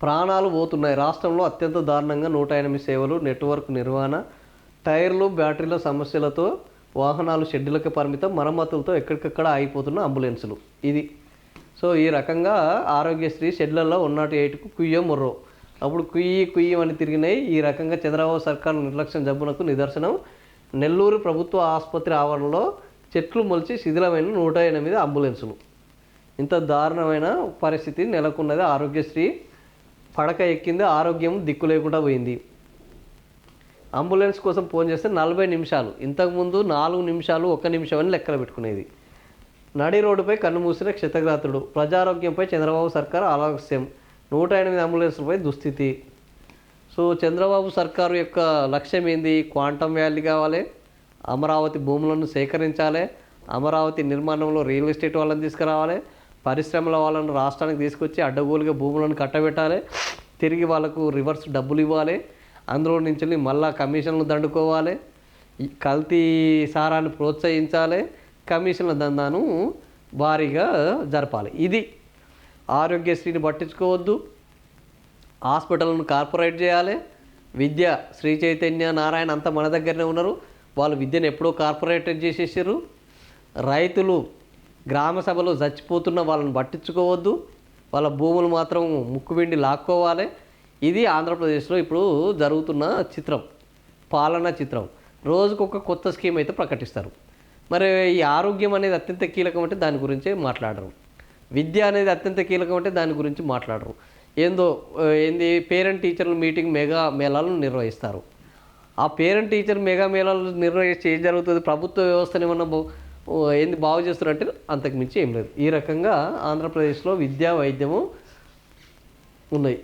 ప్రాణాలు పోతున్నాయి. రాష్ట్రంలో అత్యంత దారుణంగా 108 సేవలు, నెట్వర్క్ నిర్వహణ, టైర్లు బ్యాటరీల సమస్యలతో వాహనాలు షెడ్యూలకి పరిమితం, మరమ్మతులతో ఎక్కడికక్కడ ఆగిపోతున్న అంబులెన్సులు. ఇది సో ఈ రకంగా ఆరోగ్యశ్రీ షెడ్లలో 108కు కుయ్యో మొర్రో అప్పుడు కుయ్యి అని తిరిగినాయి. ఈ రకంగా చంద్రబాబు సర్కారు నిర్లక్ష్యం జబ్బునకు నిదర్శనం. నెల్లూరు ప్రభుత్వ ఆసుపత్రి ఆవరణలో చెట్లు మొలిచి శిథిలమైన 108 అంబులెన్సులు. ఇంత దారుణమైన పరిస్థితి నెలకొన్నది. ఆరోగ్యశ్రీ పడక ఎక్కింది, ఆరోగ్యం దిక్కు లేకుండా పోయింది. అంబులెన్స్ కోసం ఫోన్ చేస్తే 40 నిమిషాలు, ఇంతకుముందు 4 నిమిషాలు 1 నిమిషం అని లెక్కలు పెట్టుకునేది. నడి రోడ్డుపై కన్ను మూసిన క్షతగాత్రుడు. ప్రజారోగ్యంపై చంద్రబాబు సర్కారు ఆలస్యం, 108 అంబులెన్స్లపై దుస్థితి. సో చంద్రబాబు సర్కారు యొక్క లక్ష్యం ఏంది? క్వాంటమ్ వ్యాలీ కావాలి, అమరావతి భూములను సేకరించాలి, అమరావతి నిర్మాణంలో రియల్ ఎస్టేట్ వాళ్ళని తీసుకురావాలి, పరిశ్రమల వాళ్ళను రాష్ట్రానికి తీసుకొచ్చి అడ్డగోలుగా భూములను కట్టబెట్టాలి, తిరిగి వాళ్ళకు రివర్స్ డబ్బులు ఇవ్వాలి, అందులో నుంచి మళ్ళా కమిషన్లు దండుకోవాలి, కల్తీ సారాన్ని ప్రోత్సహించాలి, కమిషన్ల దందాను భారీగా జరపాలి. ఇది ఆరోగ్యశ్రీని పట్టించుకోవద్దు, హాస్పిటల్ను కార్పొరేట్ చేయాలి. విద్య శ్రీ చైతన్య నారాయణ అంతా మన దగ్గరనే ఉన్నారు, వాళ్ళు విద్యను ఎప్పుడో కార్పొరేటెడ్ చేసేసారు. రైతులు గ్రామ సభలో చచ్చిపోతున్న వాళ్ళని పట్టించుకోవద్దు, వాళ్ళ భూములు మాత్రం ముక్కుబిండి లాక్కోవాలి. ఇది ఆంధ్రప్రదేశ్లో ఇప్పుడు జరుగుతున్న చిత్రం, పాలనా చిత్రం. రోజుకొక కొత్త స్కీమ్ అయితే ప్రకటిస్తారు. మరి ఈ ఆరోగ్యం అనేది అత్యంత కీలకం అంటే దాని గురించే మాట్లాడరు, విద్య అనేది అత్యంత కీలకం అంటే దాని గురించి మాట్లాడరు. ఏంది పేరెంట్ టీచర్ల మీటింగ్ మెగా మేళాలను నిర్వహిస్తారు. ఆ పేరెంట్ టీచర్ మెగా మేళాలు నిర్వహిస్తే ఏం జరుగుతుంది? ప్రభుత్వ వ్యవస్థను ఏమన్నా ఏంది బాగు చేస్తారంటే అంతకు మించి ఏం లేదు. ఈ రకంగా ఆంధ్రప్రదేశ్లో విద్యా వైద్యము ఉన్నాయి.